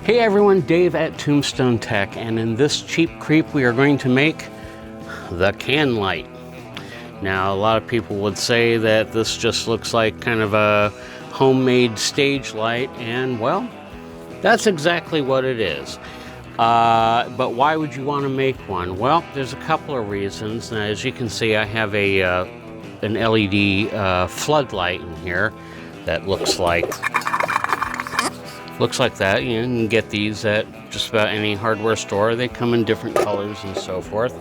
Hey everyone, Dave at Tombstone Tech, and in this cheap creep we are going to make the can light. Now a lot of people would say that this just looks like kind of a homemade stage light, and well, that's exactly what it is. But why would you want to make one? Well, there's a couple of reasons. Now, as you can see, I have an LED floodlight in here that looks like that. You can get these at just about any hardware store. They come in different colors and so forth.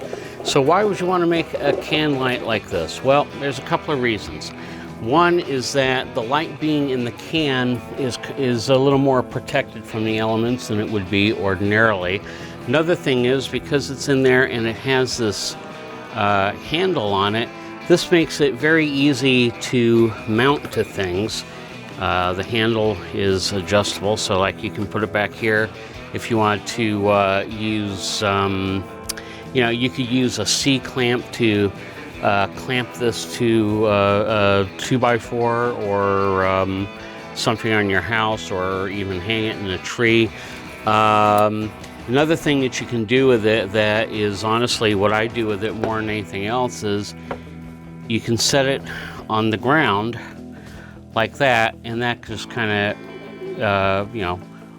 So why would you want to make a can light like this? Well, there's a couple of reasons. One is that the light being in the can is a little more protected from the elements than it would be ordinarily. Another thing is, because it's in there and it has this handle on it, this makes it very easy to mount to things. The handle is adjustable, so like you can put it back here. If you want to use, you could use a C-clamp to clamp this to a 2x4 or something on your house, or even hang it in a tree. Another thing that you can do with it, that is honestly what I do with it more than anything else, is you can set it on the ground like that, and that just kind of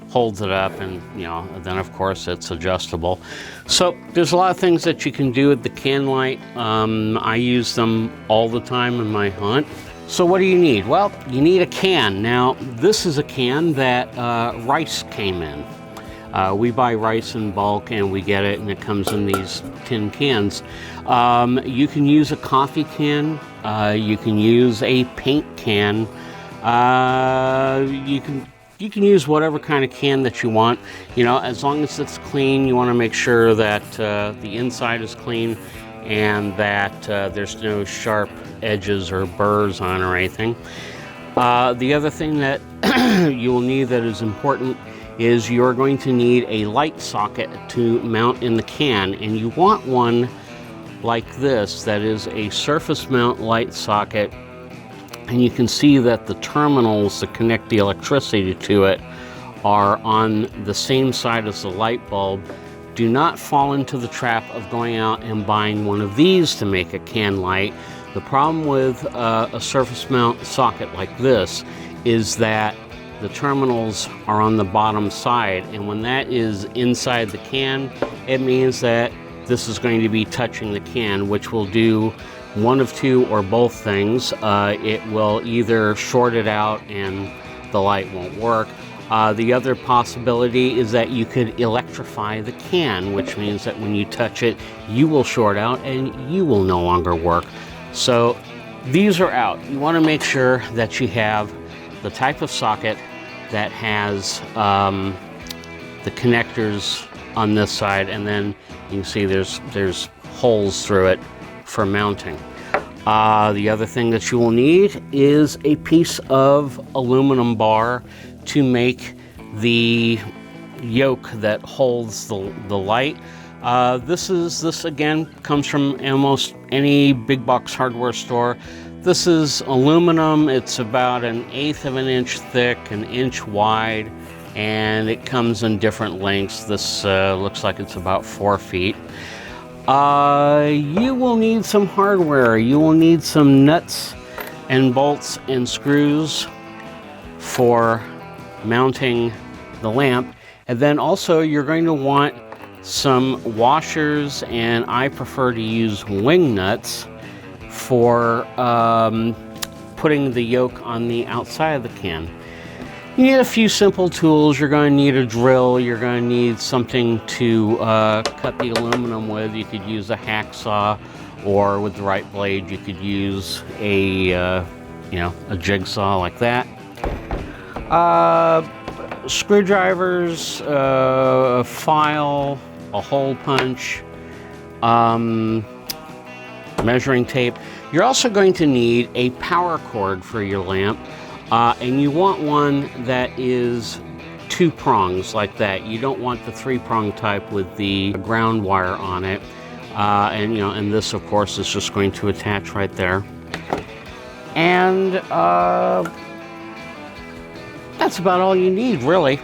holds it up, and then of course it's adjustable. So there's a lot of things that you can do with the can light. I use them all the time in my hunt. So what do you need? Well, you need a can. Now this is a can that rice came in. We buy rice in bulk and we get it, and it comes in these tin cans. You can use a coffee can, you can use a paint can, you can use whatever kind of can that you want. As long as it's clean. You want to make sure that the inside is clean and that there's no sharp edges or burrs on or anything. The other thing that you will need that is important is you're going to need a light socket to mount in the can, and you want one like this that is a surface mount light socket. And you can see that the terminals that connect the electricity to it are on the same side as the light bulb. Do not fall into the trap of going out and buying one of these to make a can light. The problem with a surface mount socket like this is that the terminals are on the bottom side, and when that is inside the can, it means that this is going to be touching the can, which will do one of two or both things. It will either short it out and the light won't work. The other possibility is that you could electrify the can, which means that when you touch it, you will short out and you will no longer work. So these are out. You want to make sure that you have the type of socket that has the connectors on this side, and then you can see there's holes through it for mounting. The other thing that you will need is a piece of aluminum bar to make the yoke that holds the light. This again comes from almost any big box hardware store. This is aluminum. It's about 1/8 of an inch thick, 1 inch wide, and it comes in different lengths. This looks like it's about 4 feet. You will need some hardware. You will need some nuts and bolts and screws for mounting the lamp. And then also you're going to want some washers, and I prefer to use wing nuts for putting the yoke on the outside of the can. You need a few simple tools. You're going to need a drill. You're going to need something to cut the aluminum with. You could use a hacksaw, or with the right blade, you could use a jigsaw like that. Screwdrivers, a file, a hole punch, measuring tape. You're also going to need a power cord for your lamp. And you want one that is 2 prongs like that. You don't want the 3-prong type with the ground wire on it. And this of course is just going to attach right there. And that's about all you need, really.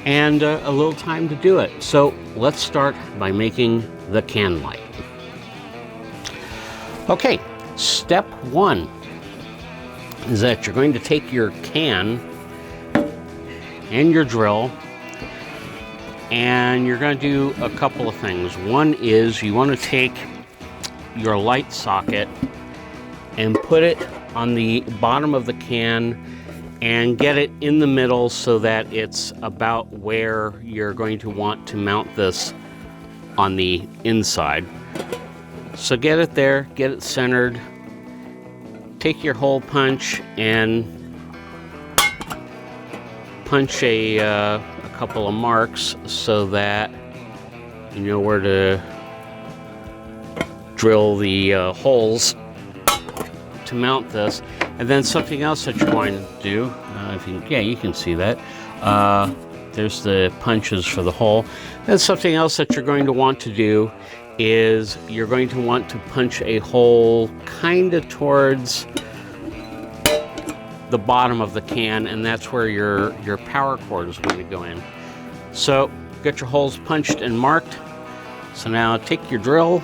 and a little time to do it. So let's start by making the can light. Okay, step one is that you're going to take your can and your drill, and you're going to do a couple of things. One is you want to take your light socket and put it on the bottom of the can and get it in the middle so that it's about where you're going to want to mount this on the inside. So get it there, get it centered, take your hole punch and punch a couple of marks so that you know where to drill the holes to mount this. And then something else that you're going to do, you can see that. There's the punches for the hole. Then something else that you're going to want to do is you're going to want to punch a hole kind of towards the bottom of the can, and that's where your power cord is going to go in. So get your holes punched and marked. So now take your drill.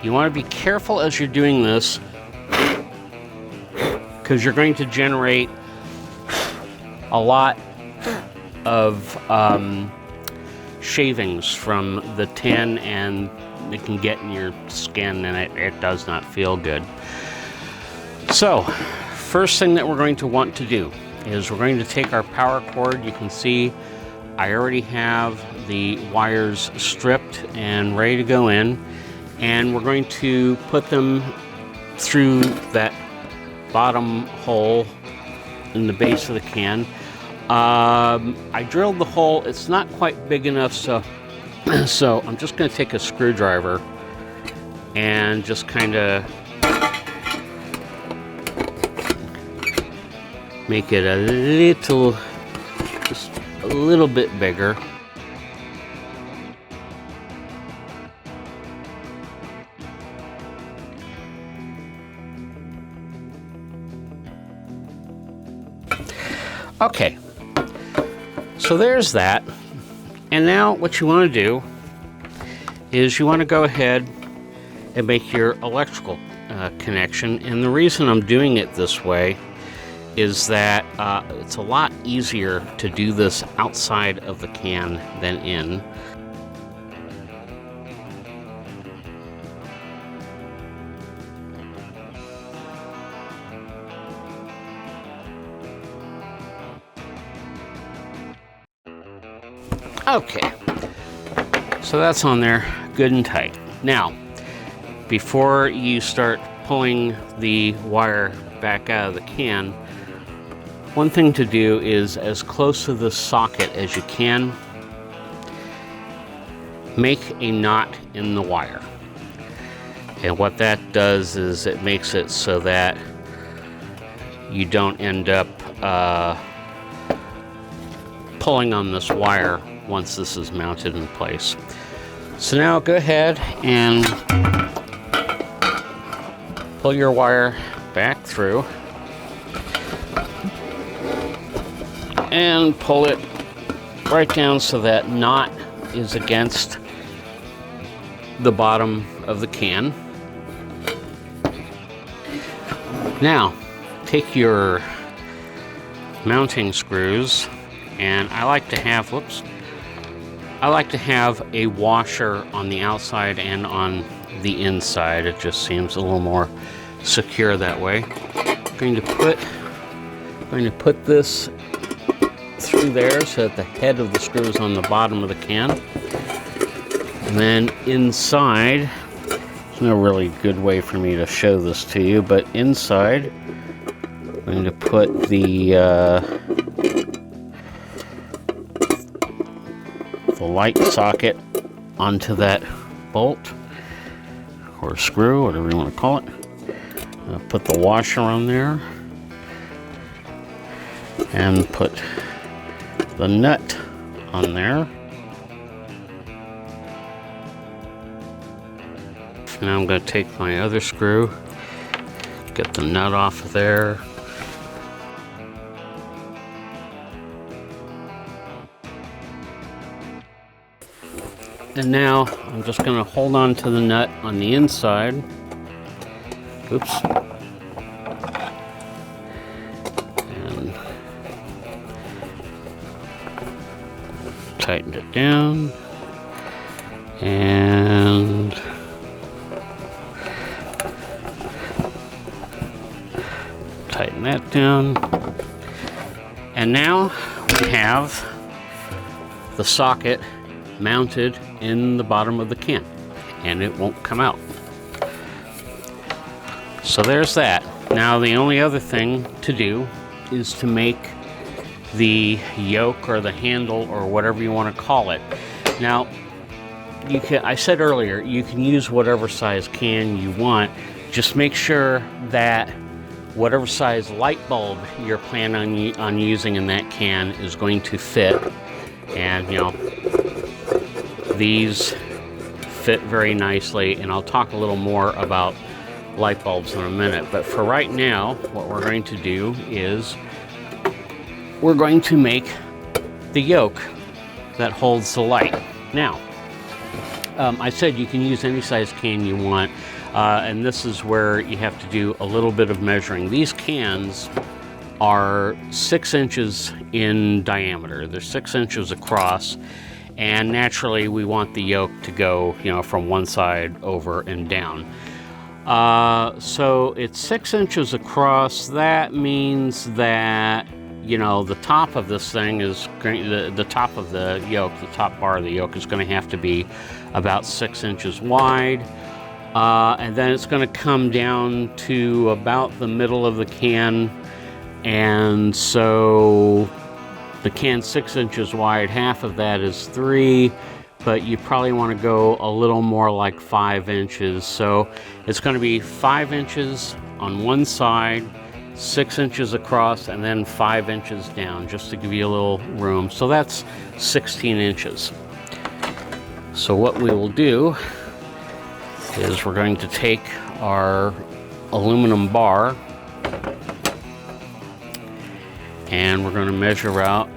You want to be careful as you're doing this because you're going to generate a lot of shavings from the tin, and it can get in your skin, and it does not feel good. So first thing that we're going to want to do is we're going to take our power cord. You can see I already have the wires stripped and ready to go in, and we're going to put them through that bottom hole in the base of the can. I drilled the hole. It's not quite big enough, so I'm just going to take a screwdriver and just kind of make it just a little bit bigger. Okay, so there's that. And now what you want to do is you want to go ahead and make your electrical connection. And the reason I'm doing it this way is that it's a lot easier to do this outside of the can than in. Okay, so that's on there good and tight. Now, before you start pulling the wire back out of the can, one thing to do is, as close to the socket as you can, make a knot in the wire. And what that does is it makes it so that you don't end up pulling on this wire once this is mounted in place. So now go ahead and pull your wire back through and pull it right down so that knot is against the bottom of the can. Now take your mounting screws, and I like to have a washer on the outside and on the inside. It just seems a little more secure that way. I'm going to put this through there so that the head of the screw is on the bottom of the can. And then inside, there's no really good way for me to show this to you, but inside, I'm going to put the light socket onto that bolt or screw, whatever you want to call it. I'll put the washer on there and put the nut on there. Now I'm going to take my other screw, get the nut off of there, And now I'm just going to hold on to the nut on the inside. Oops. And tighten it down. And tighten that down. And now we have the socket mounted in the bottom of the can, and it won't come out. So there's that. Now the only other thing to do is to make the yoke or the handle or whatever you want to call it. Now you can, I said earlier, you can use whatever size can you want. Just make sure that whatever size light bulb you're planning on using in that can is going to fit. And you know, these fit very nicely, and I'll talk a little more about light bulbs in a minute. But for right now, what we're going to do is we're going to make the yoke that holds the light. Now, I said you can use any size can you want, and this is where you have to do a little bit of measuring. These cans are 6 inches in diameter. They're 6 inches across, and naturally we want the yoke to go, you know, from one side over and down. So it's 6 inches across. That means that, you know, the top of this thing is the top of the yoke, the top bar of the yoke is going to have to be about 6 inches wide, and then it's going to come down to about the middle of the can. And so the can's 6 inches wide, half of that is 3, but you probably want to go a little more like 5 inches. So it's going to be 5 inches on one side, 6 inches across, and then 5 inches down, just to give you a little room. So that's 16 inches. So what we will do is we're going to take our aluminum bar and we're going to measure out,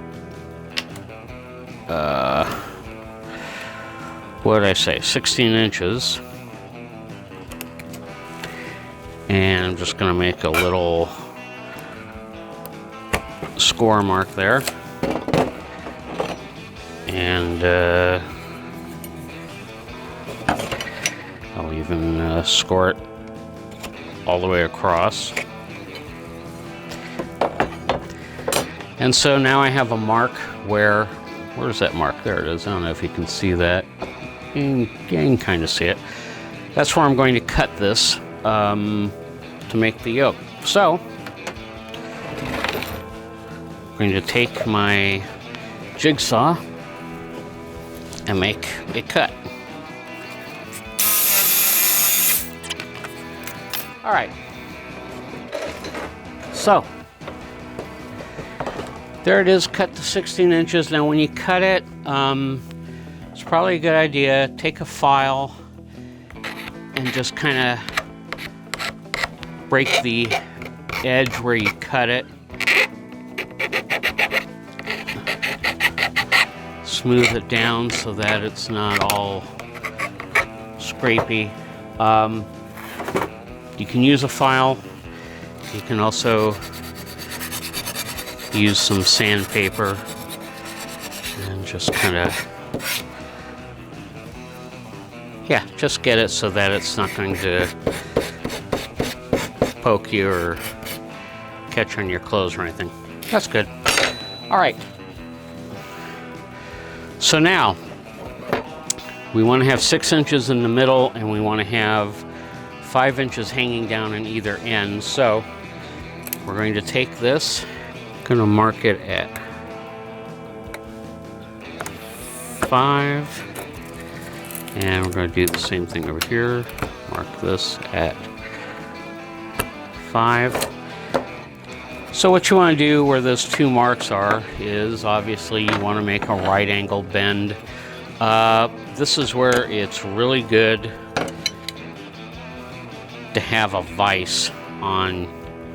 what did I say, 16 inches. And I'm just going to make a little score mark there. And I'll even score it all the way across. And so now I have a mark where's that mark? There it is. I don't know if you can see that. You can kind of see it. That's where I'm going to cut this to make the yoke. So I'm going to take my jigsaw and make a cut. All right. So there it is, cut to 16 inches. Now when you cut it, it's probably a good idea, take a file and just kind of break the edge where you cut it. Smooth it down so that it's not all scrapey. You can use a file. You can also use some sandpaper and just kind of, yeah, just get it so that it's not going to poke you or catch on your clothes or anything. That's good. All right. So now we want to have 6 inches in the middle, and we want to have 5 inches hanging down in either end. So we're going to take this, going to mark it at 5, and we're going to do the same thing over here. Mark this at 5. So what you want to do where those two marks are is obviously you want to make a right angle bend. This is where it's really good to have a vise on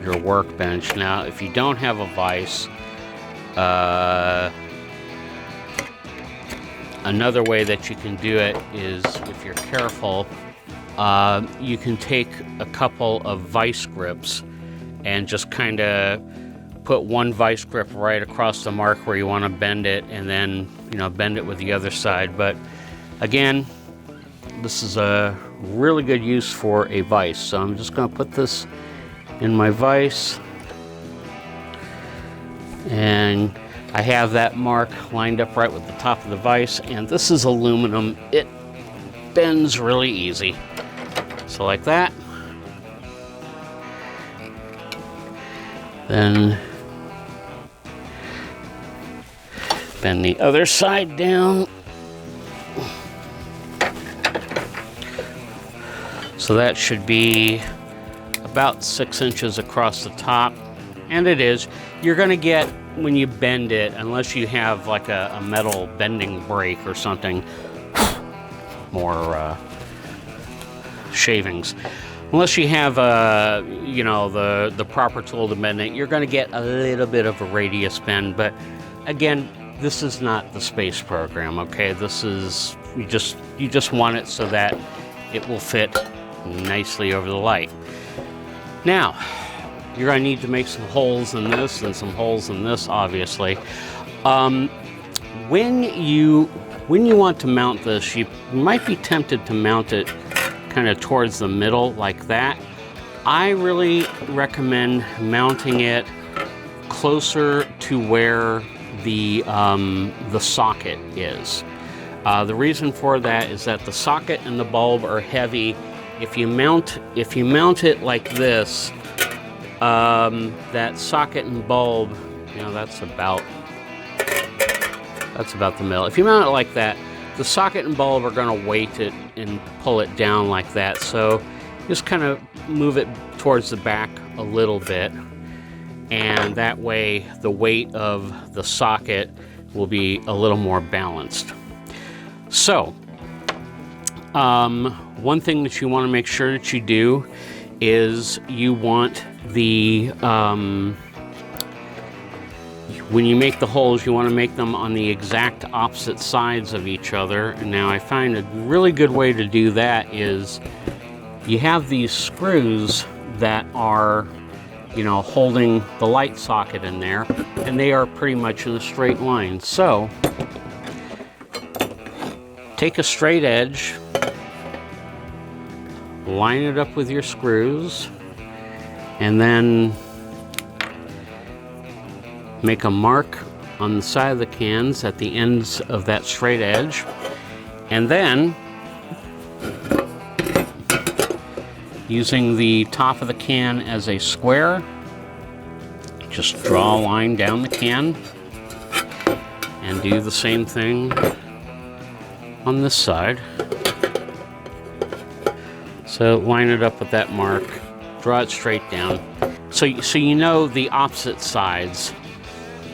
your workbench. Now, if you don't have a vise, Another way that you can do it is, if you're careful, you can take a couple of vice grips and just kind of put one vice grip right across the mark where you want to bend it, and then, you know, bend it with the other side. But again, this is a really good use for a vise. So I'm just going to put this in my vise, and I have that mark lined up right with the top of the vise, and this is aluminum. It bends really easy. So like that. Then bend the other side down. So that should be about 6 inches across the top. And it is. You're going to get, when you bend it, unless you have like a metal bending brake or something, more shavings. Unless you have you know, the proper tool to bend it, you're going to get a little bit of a radius bend. But again, this is not the space program, okay? This is, you just want it so that it will fit nicely over the light. Now, you're going to need to make some holes in this and some holes in this, obviously. When you want to mount this, you might be tempted to mount it kind of towards the middle like that. I really recommend mounting it closer to where the socket is. The reason for that is that the socket and the bulb are heavy. If you mount it like this, that socket and bulb, you know, that's about the middle. If you mount it like that, the socket and bulb are going to weight it and pull it down like that. So just kind of move it towards the back a little bit, and that way the weight of the socket will be a little more balanced. So one thing that you want to make sure that you do is you want the when you make the holes, you want to make them on the exact opposite sides of each other. And now I find a really good way to do that is you have these screws that are, you know, holding the light socket in there, and they are pretty much in a straight line. So take a straight edge, line it up with your screws, and then make a mark on the side of the cans at the ends of that straight edge, and then using the top of the can as a square, just draw a line down the can and do the same thing on this side. So line it up with that mark, draw it straight down. So you know the opposite sides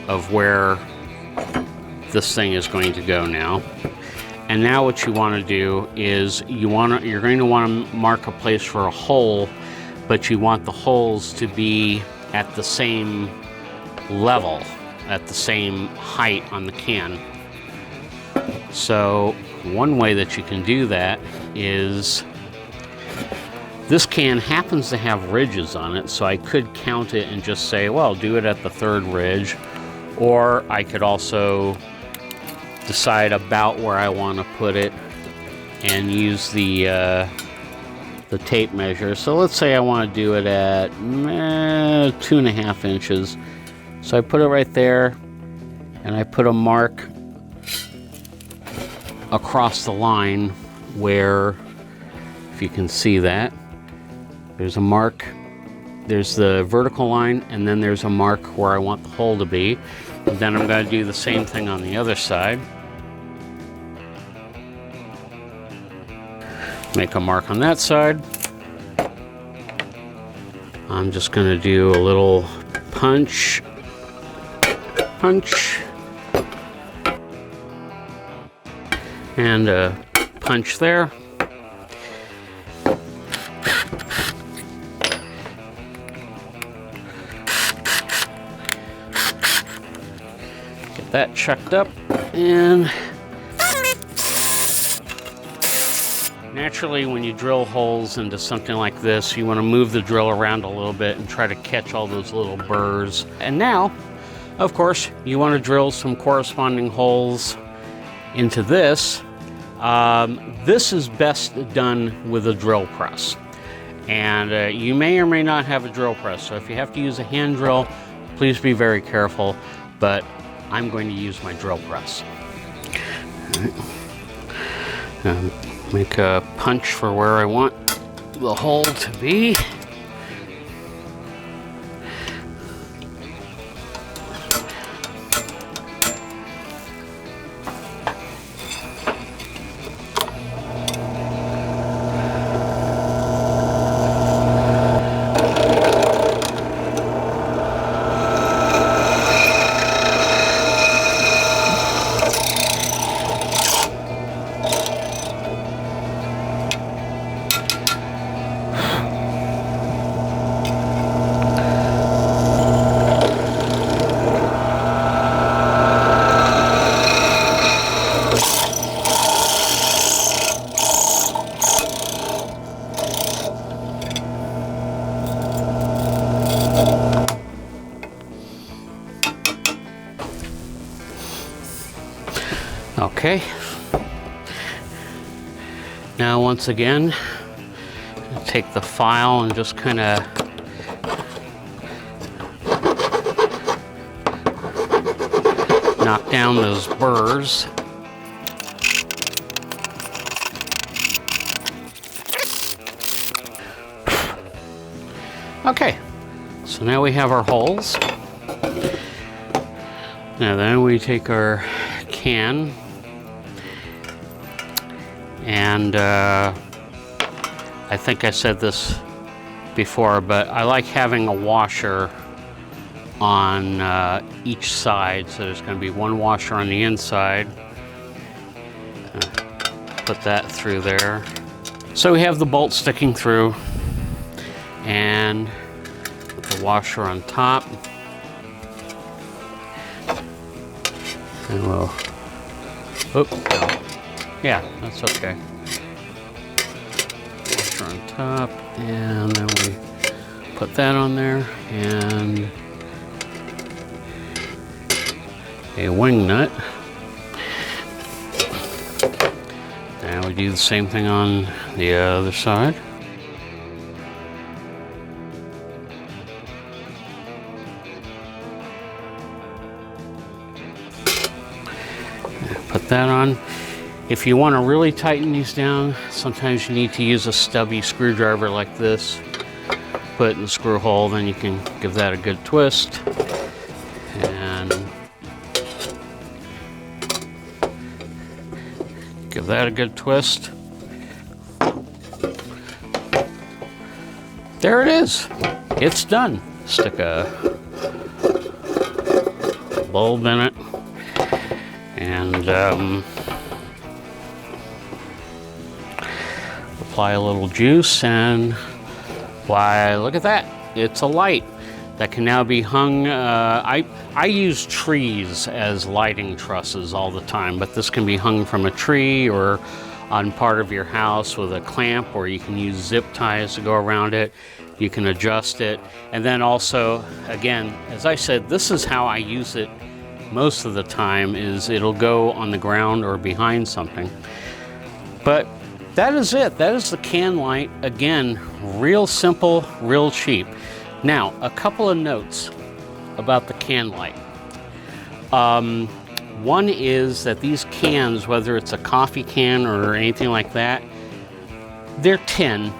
of where this thing is going to go now. And now what you want to do is you're going to want to mark a place for a hole, but you want the holes to be at the same level, at the same height on the can. So one way that you can do that is, this can happens to have ridges on it, so I could count it and just say, well, do it at the third ridge. Or I could also decide about where I want to put it and use the tape measure. So let's say I want to do it at 2.5 inches. So I put it right there, and I put a mark across the line where, if you can see that, there's a mark. There's the vertical line, and then there's a mark where I want the hole to be. And then I'm going to do the same thing on the other side. Make a mark on that side. I'm just going to do a little punch, and a punch there. That chucked up, and Naturally, when you drill holes into something like this, you want to move the drill around a little bit and try to catch all those little burrs. And now, of course, you want to drill some corresponding holes into this. This is best done with a drill press. And you may or may not have a drill press, so if you have to use a hand drill, please be very careful, but I'm going to use my drill press. All right. Make a punch for where I want the hole to be. Okay. Now once again, take the file and just kind of knock down those burrs. Okay, so now we have our holes. Now then we take our can and I think I said this before, but I like having a washer on each side. So there's going to be one washer on the inside. Put that through there. So we have the bolt sticking through and put the washer on top. And we'll, yeah, that's okay. Washer on top, and then we put that on there, and a wing nut. And we do the same thing on the other side. Put that on. If you want to really tighten these down, sometimes you need to use a stubby screwdriver like this. Put it in the screw hole, then you can give that a good twist. And give that a good twist. There it is. It's done. Stick a bulb in it. And apply a little juice, and why, look at that. It's a light that can now be hung. I use trees as lighting trusses all the time, but this can be hung from a tree or on part of your house with a clamp, or you can use zip ties to go around it. You can adjust it. And then also, again, as I said, this is how I use it most of the time, is it'll go on the ground or behind something. But that is it. That is the can light. Again, real simple, real cheap. Now, a couple of notes about the can light. One is that these cans, whether it's a coffee can or anything like that, they're tin.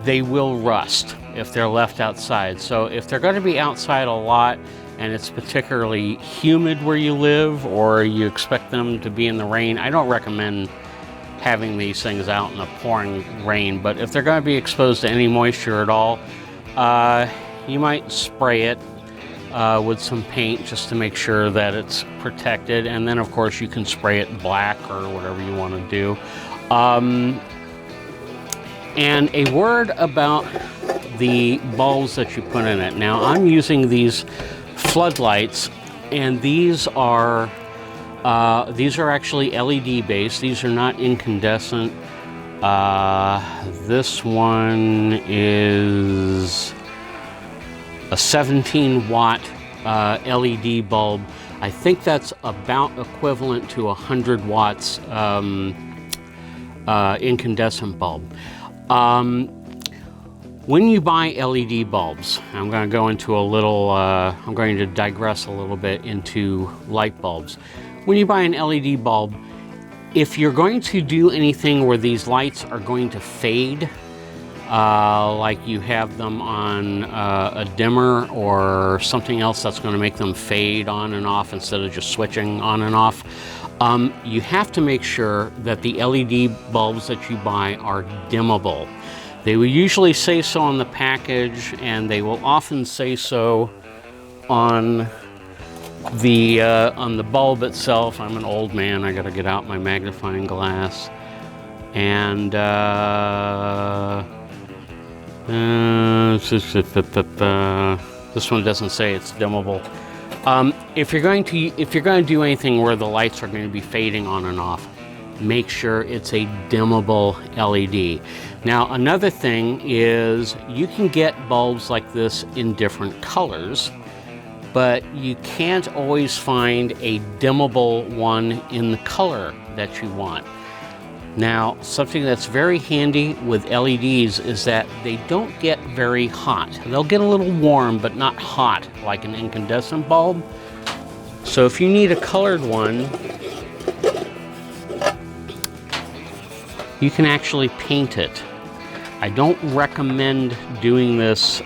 They will rust if they're left outside. So if they're going to be outside a lot, and it's particularly humid where you live, or you expect them to be in the rain, I don't recommend having these things out in the pouring rain. But if they're going to be exposed to any moisture at all, you might spray it with some paint just to make sure that it's protected. And then of course you can spray it black or whatever you want to do. And a word about the bulbs that you put in it. Now I'm using these floodlights, and these are actually LED based. These are not incandescent. This one is a 17-watt LED bulb. I think that's about equivalent to 100 watts incandescent bulb. When you buy LED bulbs, I'm going to go into a little, I'm going to digress a little bit into light bulbs. When you buy an LED bulb, if you're going to do anything where these lights are going to fade, like you have them on a dimmer or something else that's going to make them fade on and off instead of just switching on and off, you have to make sure that the LED bulbs that you buy are dimmable. They will usually say so on the package, and they will often say so on the bulb itself. I'm an old man, I gotta get out my magnifying glass. And this one doesn't say it's dimmable. If you're going to do anything where the lights are going to be fading on and off, make sure it's a dimmable LED. Now, another thing is you can get bulbs like this in different colors, but you can't always find a dimmable one in the color that you want. Now, something that's very handy with LEDs is that they don't get very hot. They'll get a little warm, but not hot like an incandescent bulb. So if you need a colored one, you can actually paint it. I don't recommend doing this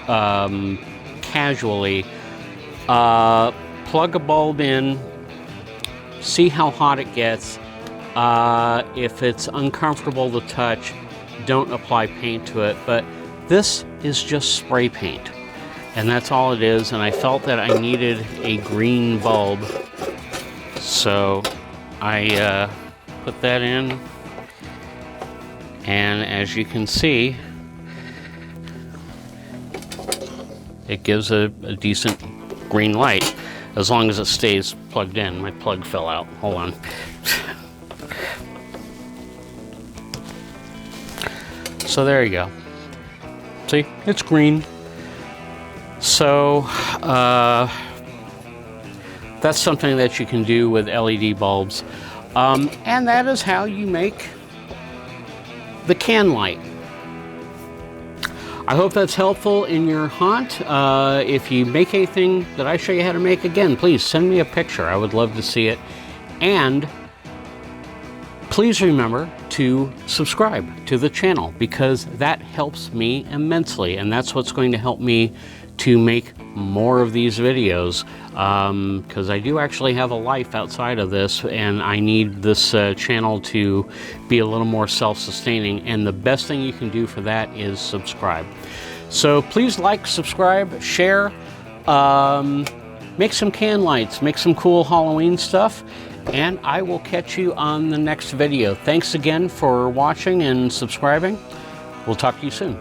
casually. Plug a bulb in, see how hot it gets. If it's uncomfortable to touch, don't apply paint to it. But this is just spray paint, and that's all it is. And I felt that I needed a green bulb, so I put that in. And as you can see, it gives a decent green light, as long as it stays plugged in. My plug fell out. Hold on. So there you go. See, it's green. So that's something that you can do with LED bulbs. And that is how you make the can light. I hope that's helpful in your haunt. If you make anything that I show you how to make, again, please send me a picture. I would love to see it. And please remember to subscribe to the channel, because that helps me immensely, and that's what's going to help me to make more of these videos, because I do actually have a life outside of this, and I need this channel to be a little more self-sustaining, and the best thing you can do for that is subscribe. So please like, subscribe, share, make some can lights, make some cool Halloween stuff, and I will catch you on the next video. Thanks again for watching and subscribing. We'll talk to you soon.